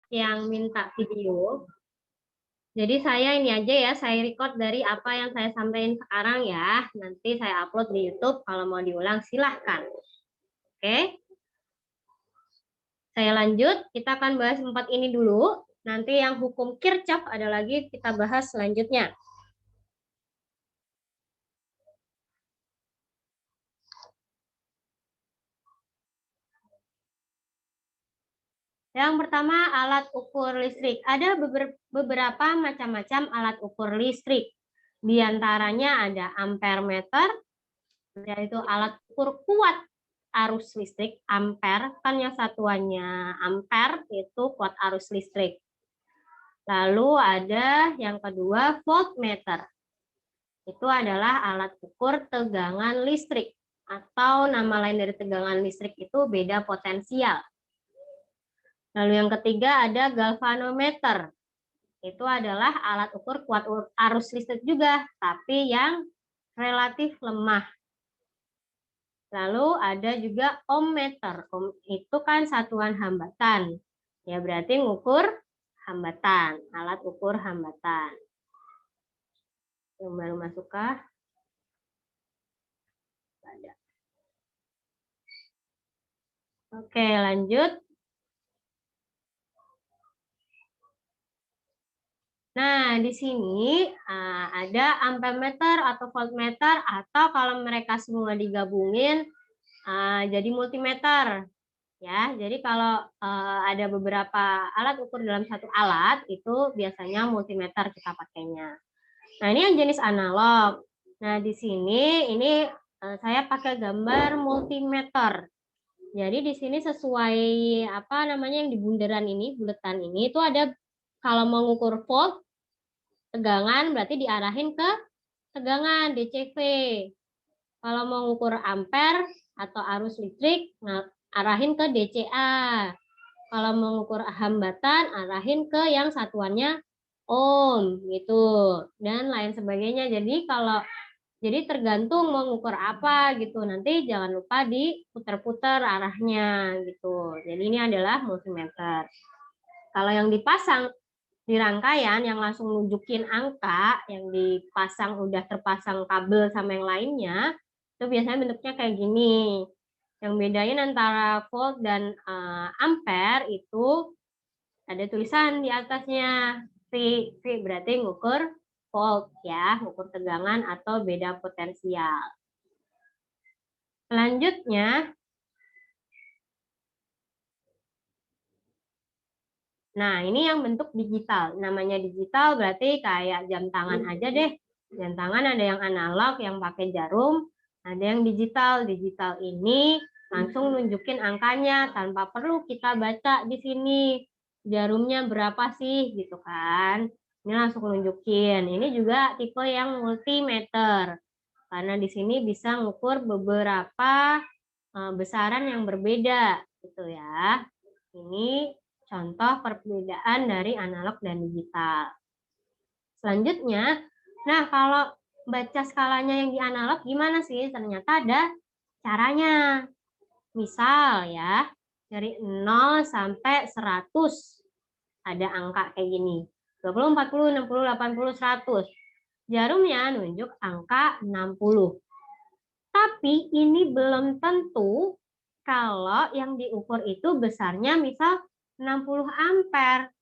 yang minta video. Jadi saya ini aja ya, saya record dari apa yang saya sampaikan sekarang ya. Nanti saya upload di YouTube, kalau mau diulang silahkan. Oke, saya lanjut, kita akan bahas 4 ini dulu. Nanti yang hukum Kirchhoff ada lagi kita bahas selanjutnya. Yang pertama, alat ukur listrik. Ada beberapa macam-macam alat ukur listrik. Di antaranya ada ampere meter, yaitu alat ukur kuat arus listrik. Ampere kan yang satuannya ampere, itu kuat arus listrik. Lalu ada yang kedua, voltmeter. Itu adalah alat ukur tegangan listrik. Atau nama lain dari tegangan listrik itu beda potensial. Lalu yang ketiga ada galvanometer. Itu adalah alat ukur kuat arus listrik juga, tapi yang relatif lemah. Lalu ada juga ohmmeter. Ohm itu kan satuan hambatan. Ya berarti ngukur hambatan, alat ukur hambatan. Yang baru masuk kah? Ada. Oke, lanjut. Nah, di sini ada ampermeter atau voltmeter, atau kalau mereka semua digabungin jadi multimeter. Ya, jadi kalau ada beberapa alat ukur dalam satu alat, itu biasanya multimeter kita pakainya. Nah, ini yang jenis analog. Nah, di sini ini saya pakai gambar multimeter. Jadi di sini sesuai apa namanya yang di bundaran ini, buletan ini itu ada, kalau mau ngukur volt tegangan berarti diarahin ke tegangan DCV. Kalau mau ngukur ampere atau arus listrik, nah, arahin ke DCA. Kalau mau ngukur hambatan, arahin ke yang satuannya ohm gitu dan lain sebagainya. Jadi tergantung mau ngukur apa gitu. Nanti jangan lupa diputar-putar arahnya gitu. Jadi ini adalah multimeter. Kalau yang dipasang di rangkaian yang langsung nunjukin angka, yang dipasang udah terpasang kabel sama yang lainnya, itu biasanya bentuknya kayak gini. Yang bedain antara volt dan ampere itu ada tulisan di atasnya. V berarti ngukur volt ya, ngukur tegangan atau beda potensial. Selanjutnya, nah ini yang bentuk digital. Namanya digital berarti kayak jam tangan aja deh. Jam tangan ada yang analog yang pakai jarum, ada yang digital. Digital ini langsung nunjukin angkanya tanpa perlu kita baca di sini. Jarumnya berapa sih gitu kan. Ini langsung nunjukin. Ini juga tipe yang multimeter. Karena di sini bisa ngukur beberapa besaran yang berbeda gitu ya. Ini contoh perbedaan dari analog dan digital. Selanjutnya, nah kalau baca skalanya yang di analog gimana sih? Ternyata ada caranya. Misal ya, dari 0 sampai 100 ada angka kayak gini. 20, 40, 60, 80, 100. Jarumnya nunjuk angka 60. Tapi ini belum tentu kalau yang diukur itu besarnya misal 60 ampere.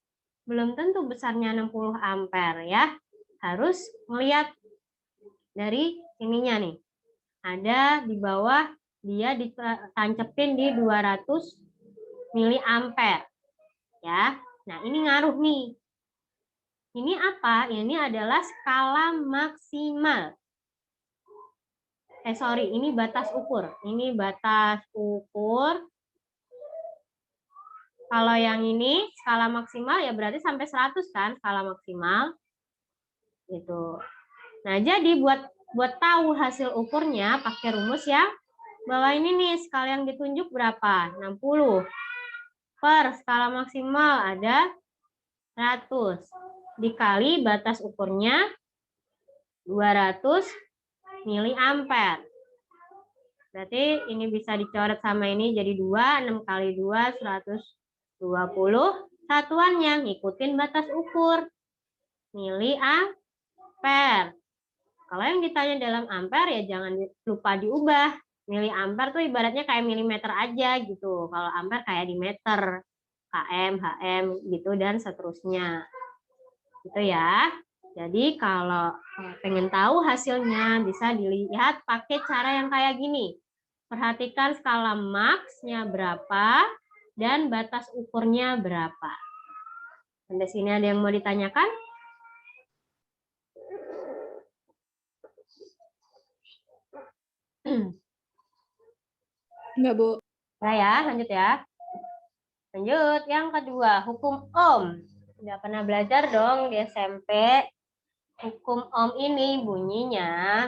Belum tentu besarnya 60 ampere ya. Harus melihat dari ininya nih. Ada di bawah dia ditancepin di 200 miliampere. Ya. Nah, ini ngaruh nih. Ini apa? Ini adalah skala maksimal. Ini batas ukur. Ini batas ukur. Kalau yang ini skala maksimal ya berarti sampai 100 kan skala maksimal. Gitu. Nah, jadi buat tahu hasil ukurnya pakai rumus yang bawah ini nih, skala yang ditunjuk berapa? 60. Per skala maksimal ada 100. Dikali batas ukurnya 200 miliampere. Berarti ini bisa dicoret sama ini jadi 2, 6 kali 2, 120 Satuannya ngikutin batas ukur. Miliampere. Kalau yang ditanya dalam ampere ya jangan lupa diubah. Miliampere tuh ibaratnya kayak milimeter aja gitu. Kalau ampere kayak di meter, km, hm gitu dan seterusnya. Gitu ya. Jadi kalau pengen tahu hasilnya bisa dilihat pakai cara yang kayak gini. Perhatikan skala maksnya berapa dan batas ukurnya berapa. Sampai sini ada yang mau ditanyakan? Enggak, Bu. Nah ya, lanjut ya. Lanjut, yang kedua, hukum Ohm. Udah pernah belajar dong di SMP. Hukum Ohm ini bunyinya,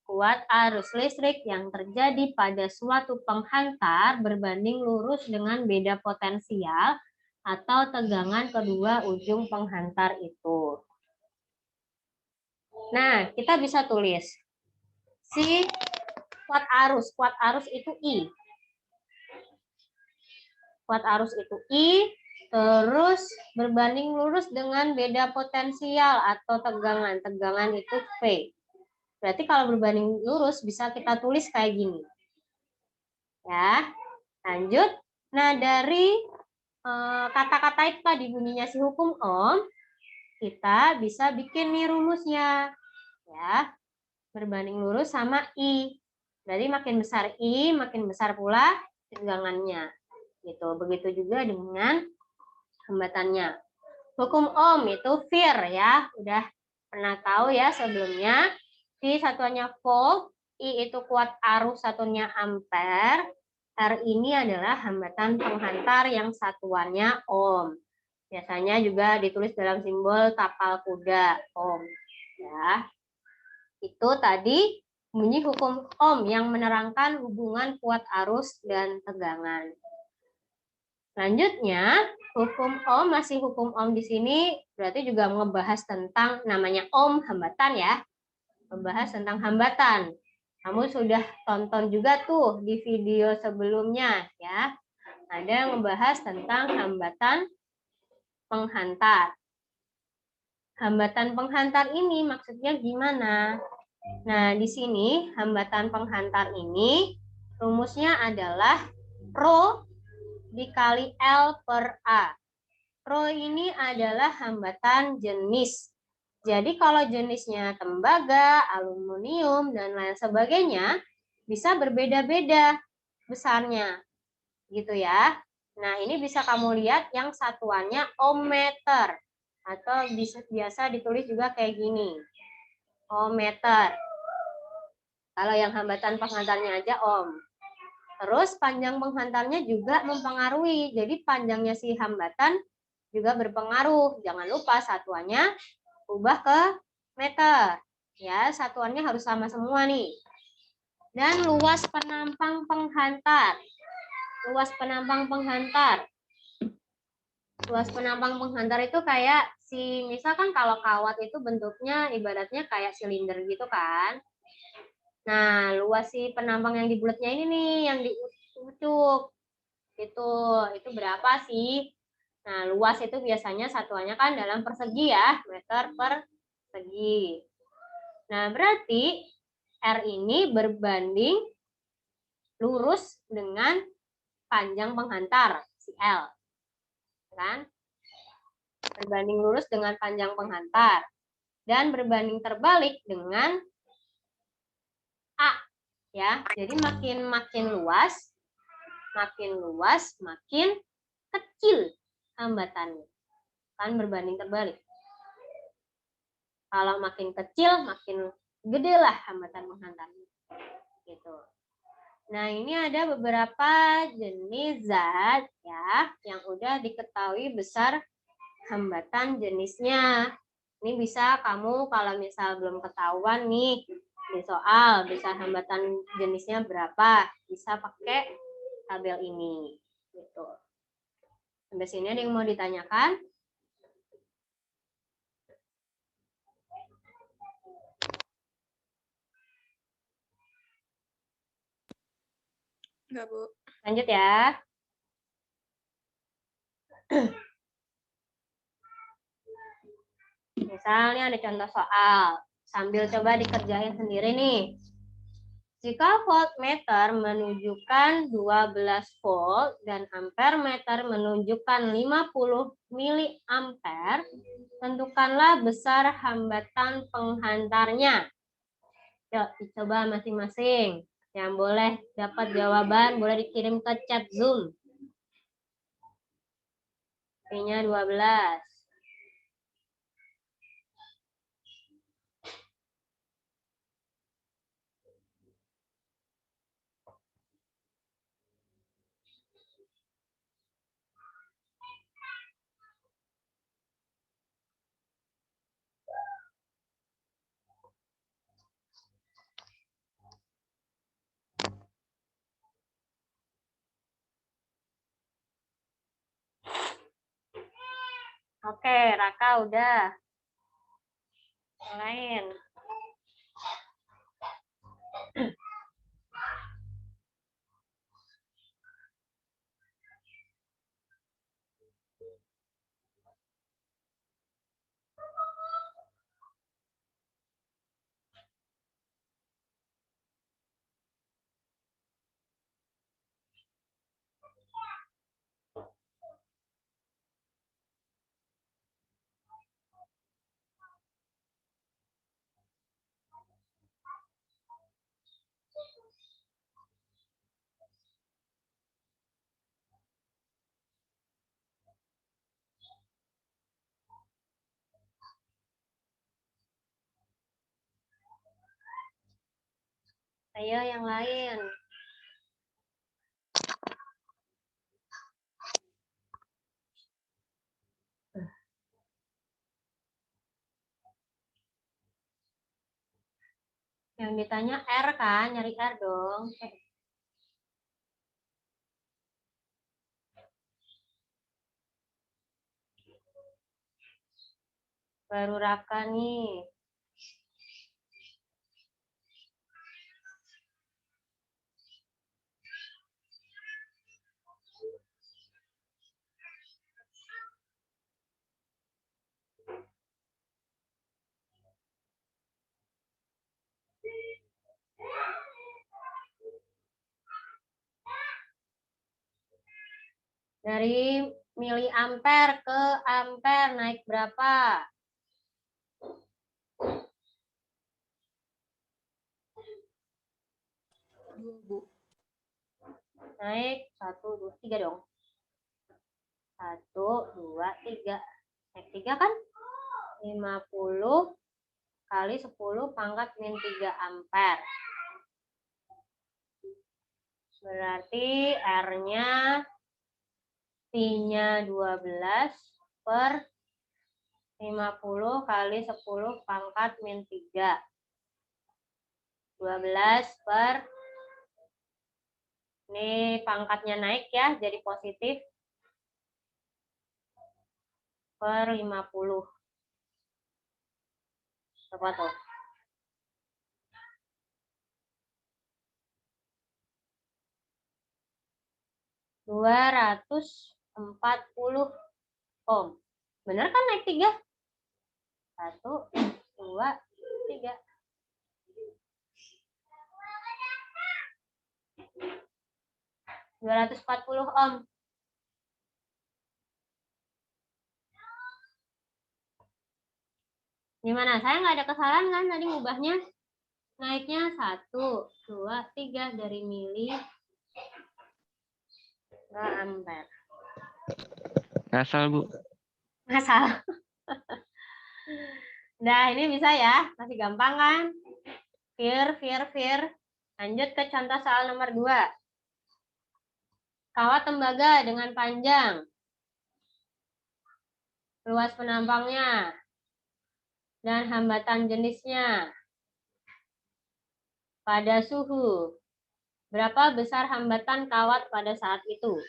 kuat arus listrik yang terjadi pada suatu penghantar berbanding lurus dengan beda potensial atau tegangan kedua ujung penghantar itu. Nah, kita bisa tulis si kuat arus itu I. Kuat arus itu I, terus berbanding lurus dengan beda potensial atau tegangan. Tegangan itu V. Berarti kalau berbanding lurus bisa kita tulis kayak gini. Ya, lanjut. Nah, dari kata-kata itu tadi bunyinya si hukum Ohm, kita bisa bikin nih rumusnya. Ya, berbanding lurus sama I. Berarti makin besar I, makin besar pula tegangannya. Gitu. Begitu juga dengan hambatannya. Hukum Ohm itu VIR ya, udah pernah tahu ya sebelumnya. V satuannya volt, I itu kuat arus, satunya ampere. R ini adalah hambatan penghantar yang satuannya ohm. Biasanya juga ditulis dalam simbol tapal kuda, ohm. Ya. Itu tadi bunyi hukum Ohm yang menerangkan hubungan kuat arus dan tegangan. Selanjutnya, hukum Ohm, masih hukum Ohm di sini berarti juga membahas tentang namanya Ohm, hambatan ya. Membahas tentang hambatan. Kamu sudah tonton juga tuh di video sebelumnya ya. Ada yang membahas tentang hambatan penghantar. Hambatan penghantar ini maksudnya gimana? Nah, di sini hambatan penghantar ini rumusnya adalah Rho dikali L per A. Rho ini adalah hambatan jenis. Jadi kalau jenisnya tembaga, aluminium, dan lain sebagainya, bisa berbeda-beda besarnya. Gitu ya. Nah, ini bisa kamu lihat yang satuannya ohmmeter. Atau biasa ditulis juga kayak gini. Ohmmeter. Kalau yang hambatan penghantarnya aja ohm. Terus panjang penghantarnya juga mempengaruhi. Jadi panjangnya si hambatan juga berpengaruh. Jangan lupa satuannya ubah ke meter. Ya, satuannya harus sama semua nih. Dan luas penampang penghantar. Luas penampang penghantar. Luas penampang penghantar itu kayak misalkan kalau kawat itu bentuknya ibaratnya kayak silinder gitu kan. Nah, luas si penampang yang di bulatnya ini nih, yang diucuk. Itu berapa sih? Nah, luas itu biasanya satuannya kan dalam persegi ya, meter per segi. Nah, berarti R ini berbanding lurus dengan panjang penghantar, si L. Kan? Berbanding lurus dengan panjang penghantar. Dan berbanding terbalik dengan A. Ya, jadi makin luas, makin kecil hambatannya. Kan berbanding terbalik. Kalau makin kecil, makin gede lah hambatan penghantarnya. Gitu. Nah, ini ada beberapa jenis zat ya yang udah diketahui besar hambatan jenisnya. Ini bisa kamu kalau misal belum ketahuan nih di soal besar hambatan jenisnya berapa, bisa pakai tabel ini. Gitu. Sampai sini ada yang mau ditanyakan? Enggak, Bu. Lanjut ya. Misalnya ada contoh soal, sambil coba dikerjain sendiri nih. Jika voltmeter menunjukkan 12 volt dan ampermeter menunjukkan 50 miliampere, tentukanlah besar hambatan penghantarnya. Yuk, dicoba masing-masing. Yang boleh dapat jawaban boleh dikirim ke chat Zoom. P-nya 12. Oke, Raka udah. Yang lain. Ayo yang lain. Yang ditanya R kan, nyari R dong. Baru Raka nih. Dari miliampere ke ampere naik berapa? Naik 1, 2, 3 dong. 1, 2, 3. Naik 3 kan? 50 kali 10 pangkat min 3 ampere. Berarti R-nya Pi-nya 12 per 50 kali 10 pangkat min 3. 12 per, ini pangkatnya naik ya, jadi positif, per 50. Coba tuh. 240 ohm. Bener kan naik 3? 1, 2, 3. 240 ohm. Gimana? Saya nggak ada kesalahan kan tadi ngubahnya? Naiknya 1, 2, 3 dari mili ke ampere. Ngasal, Bu. Ngasal. Nah, ini bisa ya. Masih gampang kan? Fir. Lanjut ke contoh soal nomor 2. Kawat tembaga dengan panjang, luas penampangnya, dan hambatan jenisnya. Pada suhu, berapa besar hambatan kawat pada saat itu?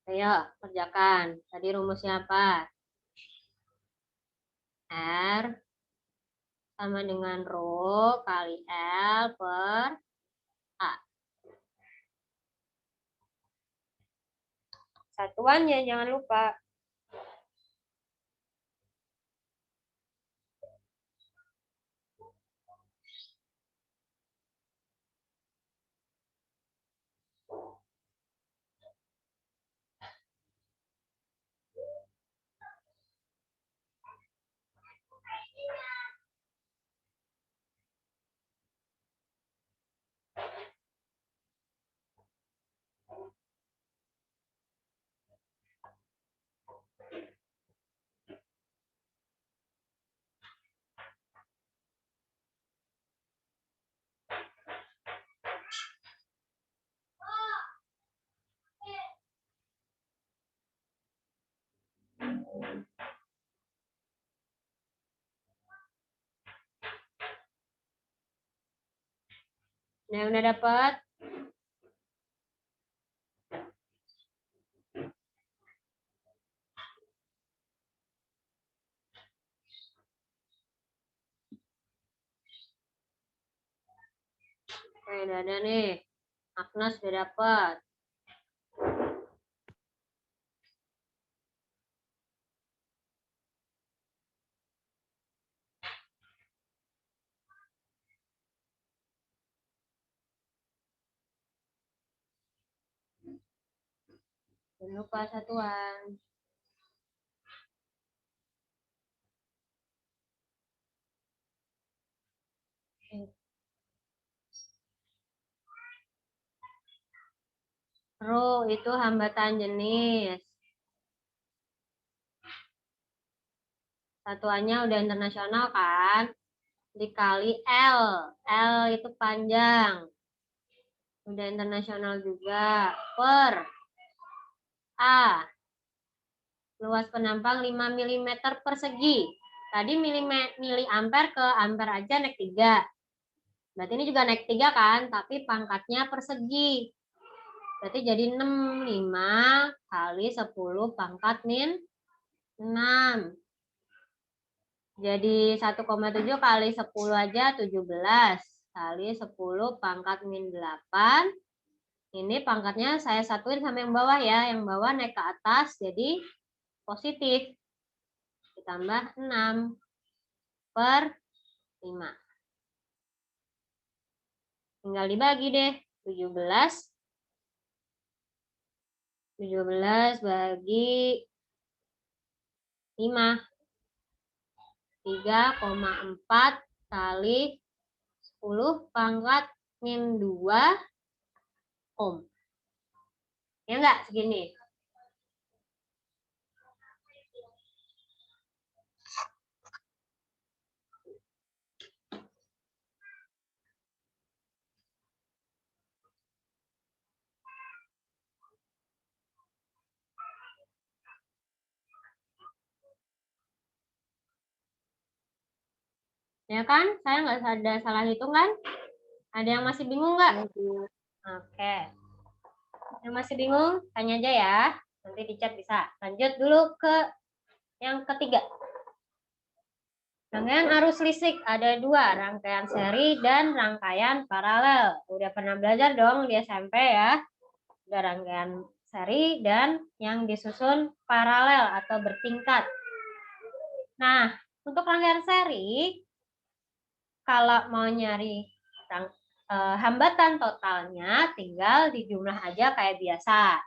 Ayo, kerjakan. Tadi rumusnya apa? R sama dengan rho kali L per A. Satuannya jangan lupa. Yang udah dapat? Oke, udah ada nih. Agnes udah dapat. Jangan lupa satuan. Rho itu hambatan jenis. Satuannya udah internasional kan? Dikali L. L itu panjang. Udah internasional juga. Per A. Luas penampang 5 mm persegi. Tadi miliampere ke ampere aja naik 3. Berarti ini juga naik 3 kan? Tapi pangkatnya persegi. Berarti jadi 6. 5 kali 10 pangkat min 6. Jadi 1,7 kali 10 aja 17. Kali 10 pangkat min 8. Ini pangkatnya saya satuin sama yang bawah ya. Yang bawah naik ke atas jadi positif. Ditambah 6 per 5. Tinggal dibagi deh. 17 bagi 5. 3,4 kali 10 pangkat min 2 ohm. Ya enggak segini? Ya kan? Saya nggak ada salah hitung kan? Ada yang masih bingung nggak? Oke. Yang masih bingung, tanya aja ya. Nanti di chat bisa. Lanjut dulu ke yang ketiga. Rangkaian arus listrik ada 2, rangkaian seri dan rangkaian paralel. Udah pernah belajar dong di SMP ya. Ada rangkaian seri dan yang disusun paralel atau bertingkat. Nah, untuk rangkaian seri, kalau mau nyari hambatan totalnya, tinggal dijumlah aja kayak biasa.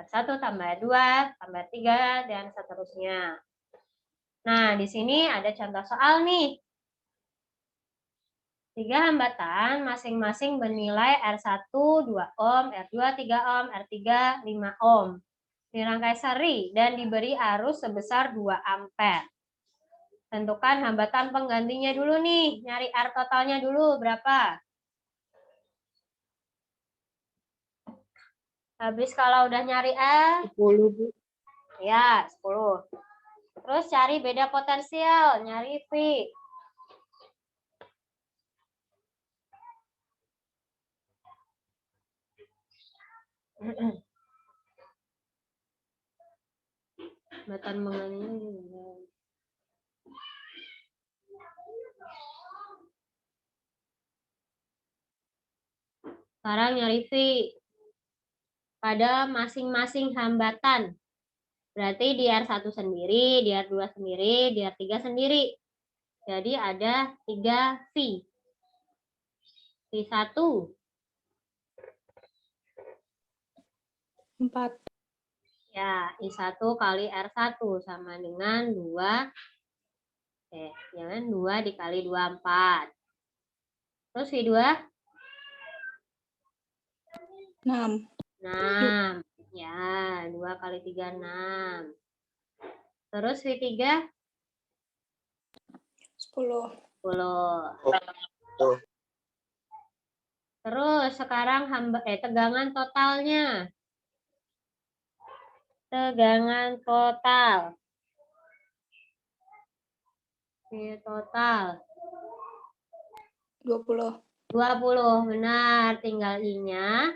1 tambah 2 tambah 3 dan seterusnya. Nah, di sini ada contoh soal nih. 3 hambatan masing-masing bernilai R1 2 ohm, R2 3 ohm, R3 5 ohm. Dirangkai seri dan diberi arus sebesar 2 ampere. Tentukan hambatan penggantinya dulu nih. Nyari R totalnya dulu berapa? Habis kalau udah nyari R? 10, Bu. Ya, 10. Terus cari beda potensial, nyari V. Hambatan penggantinya. Sekarang nyari V pada masing-masing hambatan. Berarti di R1 sendiri, di R2 sendiri, di R3 sendiri. Jadi ada 3 V. V1. 4. Ya, I1 kali R1 sama dengan 2. Jangan 2 dikali 2, 4. Terus V2? 6. 6. Ya, 2 kali 3, 6. Terus V3? 10. 10. Terus sekarang tegangan totalnya. Tegangan total. V total. 20. 20, benar. Tinggal I-nya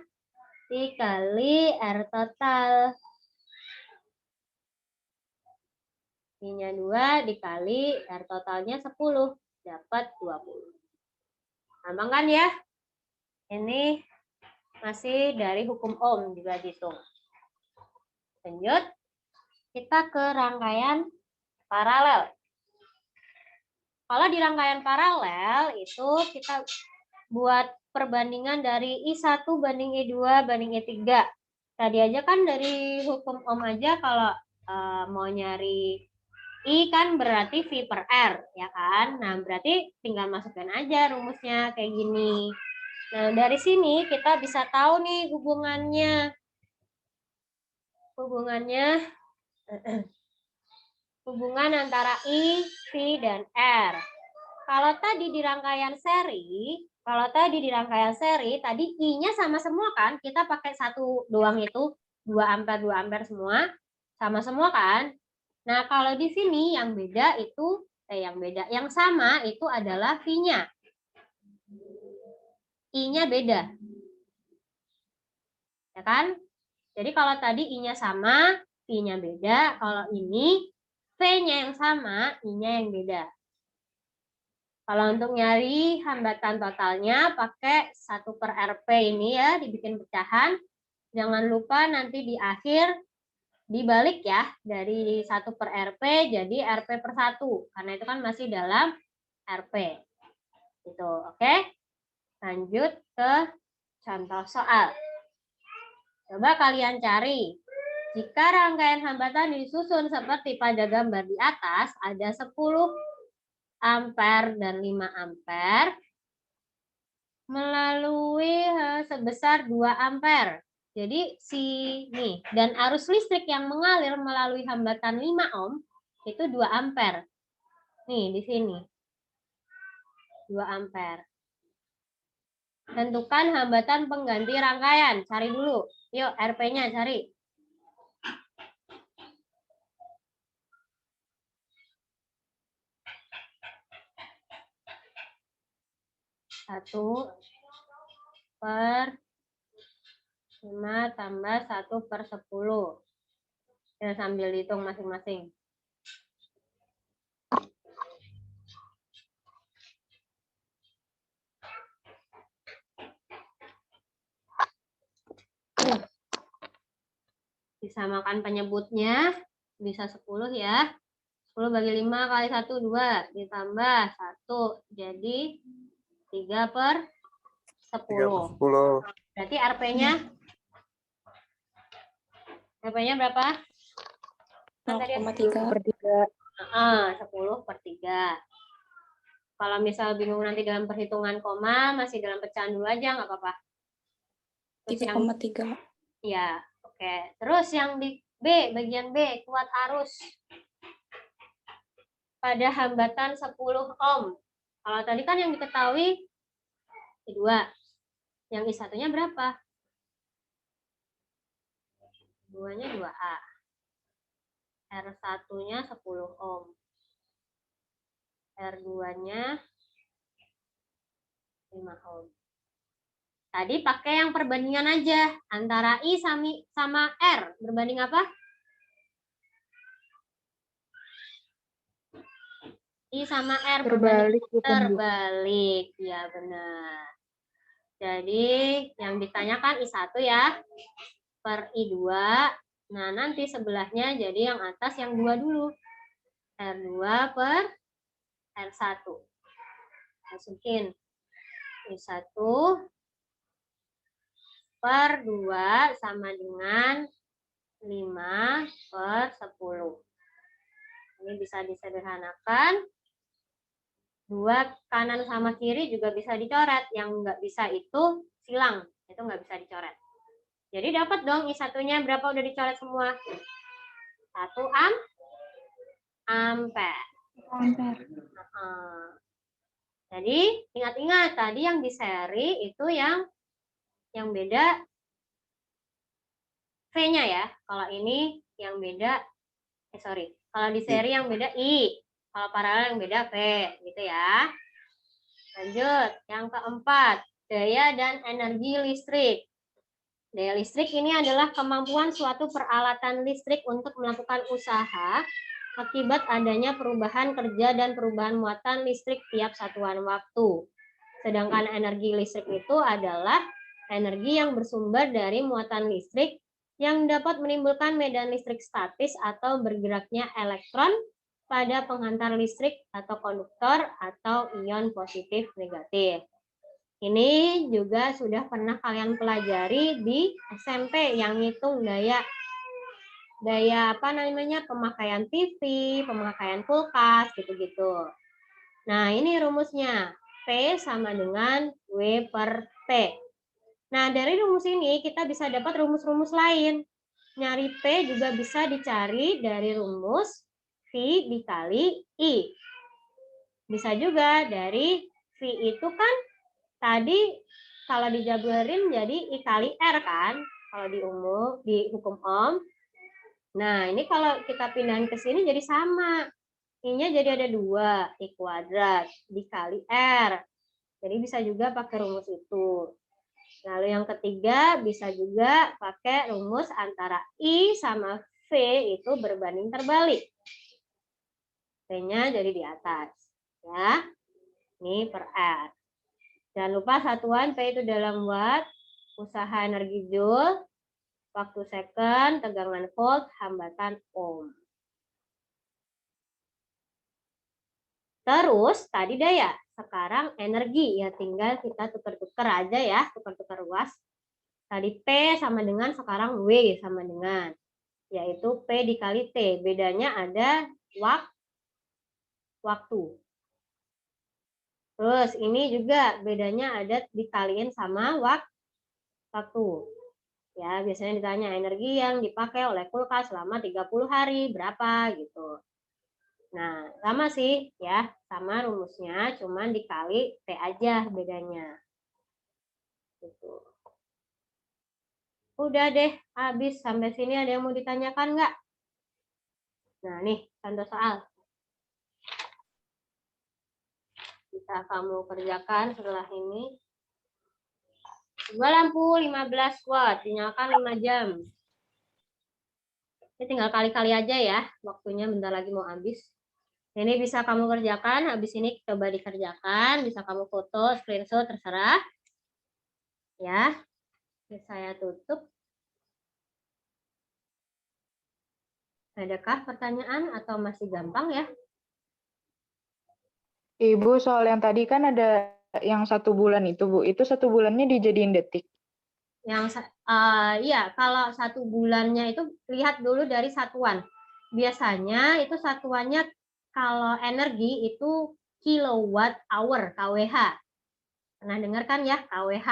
dikali R total. I-nya 2 dikali R totalnya 10. Dapat 20. Gampang kan ya? Ini masih dari hukum Ohm juga dihitung. Lanjut. Kita ke rangkaian paralel. Kalau di rangkaian paralel itu kita buat perbandingan dari I1 banding I2 banding I3. Tadi aja kan dari hukum Ohm aja kalau mau nyari I kan berarti V per R, ya kan? Nah, berarti tinggal masukkan aja rumusnya kayak gini. Nah, dari sini kita bisa tahu nih hubungannya. Hubungan antara I, V, dan R. Kalau tadi di rangkaian seri, tadi I-nya sama semua kan? Kita pakai satu doang itu, 2 ampere semua, sama semua kan? Nah, kalau di sini yang beda itu, yang sama itu adalah V-nya. I-nya beda. Ya kan? Jadi kalau tadi I-nya sama, V-nya beda. Kalau ini, V-nya yang sama, I-nya yang beda. Kalau untuk nyari hambatan totalnya pakai 1 per RP ini ya, dibikin pecahan. Jangan lupa nanti di akhir dibalik ya, dari 1 per RP jadi RP per 1. Karena itu kan masih dalam RP. Gitu, oke? Lanjut ke contoh soal. Coba kalian cari. Jika rangkaian hambatan disusun seperti pada gambar di atas, ada 10 ampere dan 5 ampere melalui sebesar 2 ampere. Jadi dan arus listrik yang mengalir melalui hambatan 5 ohm itu 2 ampere. Nih di sini. 2 ampere. Tentukan hambatan pengganti rangkaian. Cari dulu. Yuk RP-nya cari. Satu per 5 tambah 1 per 10. Ya, sambil dihitung masing-masing. Disamakan penyebutnya. Bisa 10 ya. 10 bagi 5 kali 1, 2. Ditambah 1. Jadi 3 per 10. Berarti RP-nya berapa? 0,3 per 3. 10 per 3. Kalau misal bingung nanti dalam perhitungan koma, masih dalam pecahan dulu aja, nggak apa-apa. 3,3. Ya, oke. Terus yang di B, bagian B, kuat arus pada hambatan 10 ohm. Kalau tadi kan yang diketahui I2. Yang I1-nya berapa? 2-nya 2A. R1-nya 10 ohm. R2-nya 5 ohm. Tadi pakai yang perbandingan aja. Antara I sama R. Berbanding apa? I sama R Terbalik. terbalik. Ya benar. Jadi yang ditanyakan I1 ya. Per I2. Nah nanti sebelahnya jadi yang atas yang 2 dulu. R2 per R1. Masukin. I1 per 2 sama dengan 5 per 10. Ini bisa disederhanakan. 2 kanan sama kiri juga bisa dicoret. Yang nggak bisa itu silang. Itu nggak bisa dicoret. Jadi dapat dong I1-nya berapa udah dicoret semua? 1 ampere. Jadi ingat-ingat tadi yang di seri itu yang beda V-nya ya. Kalau ini yang beda, kalau di seri yang beda I. Kalau paralel yang beda V, gitu ya. Lanjut, yang keempat, daya dan energi listrik. Daya listrik ini adalah kemampuan suatu peralatan listrik untuk melakukan usaha akibat adanya perubahan kerja dan perubahan muatan listrik tiap satuan waktu. Sedangkan energi listrik itu adalah energi yang bersumber dari muatan listrik yang dapat menimbulkan medan listrik statis atau bergeraknya elektron pada penghantar listrik atau konduktor atau ion positif negatif. Ini juga sudah pernah kalian pelajari di SMP yang ngitung daya apa namanya, pemakaian TV, pemakaian kulkas gitu-gitu. Nah, ini rumusnya. P sama dengan W per T. Nah, dari rumus ini kita bisa dapat rumus-rumus lain. Nyari P juga bisa dicari dari rumus V dikali I. Bisa juga dari V itu kan tadi kalau dijabarin jadi I kali R kan, kalau di hukum Ohm. Nah, ini kalau kita pindahin ke sini jadi sama. I-nya jadi ada 2, I kuadrat dikali R. Jadi bisa juga pakai rumus itu. Lalu yang ketiga bisa juga pakai rumus antara I sama V itu berbanding terbalik. V-nya jadi di atas. Ya, ini per R. Jangan lupa satuan P itu dalam watt, usaha energi joule, waktu second, tegangan volt, hambatan ohm. Terus tadi daya, sekarang energi ya tinggal kita tukar-tukar aja ya, tukar-tukar ruas. Tadi P sama dengan sekarang W sama dengan, yaitu P dikali T. Bedanya ada waktu. Terus ini juga bedanya ada dikaliin sama waktu. Ya, biasanya ditanya energi yang dipakai oleh kulkas selama 30 hari berapa gitu. Nah, sama sih ya, sama rumusnya, cuman dikali T aja bedanya. Gitu. Udah deh, habis sampai sini ada yang mau ditanyakan nggak? Nah, nih contoh soal. Bisa kamu kerjakan setelah ini. Dua lampu 15 watt, dinyalakan 5 jam. Ini tinggal kali-kali aja ya, waktunya bentar lagi mau habis. Ini bisa kamu kerjakan, habis ini coba dikerjakan, bisa kamu foto, screenshot, terserah. Ya, saya tutup. Adakah pertanyaan atau masih gampang ya? Ibu, soal yang tadi kan ada yang 1 bulan itu, Bu. Itu 1 bulannya dijadiin detik. Iya, kalau 1 bulannya itu lihat dulu dari satuan. Biasanya itu satuannya kalau energi itu kilowatt hour, kWh. Pernah dengar kan ya, kWh.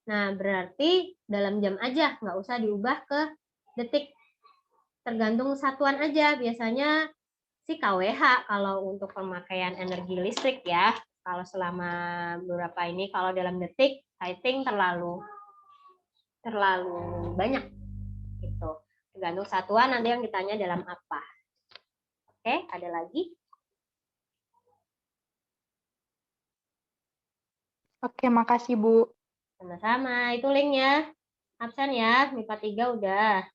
Nah, berarti dalam jam aja, nggak usah diubah ke detik. Tergantung satuan aja, biasanya si kWh kalau untuk pemakaian energi listrik ya. Kalau selama beberapa ini, kalau dalam detik, I think terlalu banyak gitu. Tergantung satuan nanti yang ditanya dalam apa. Oke, ada lagi? Oke, makasih, Bu. Sama-sama, itu linknya. Absen ya, MIPA 3 udah.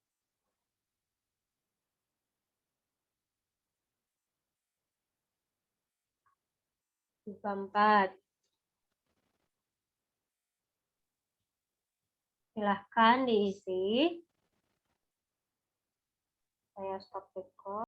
MIPA 4. Silahkan diisi. Saya stop record.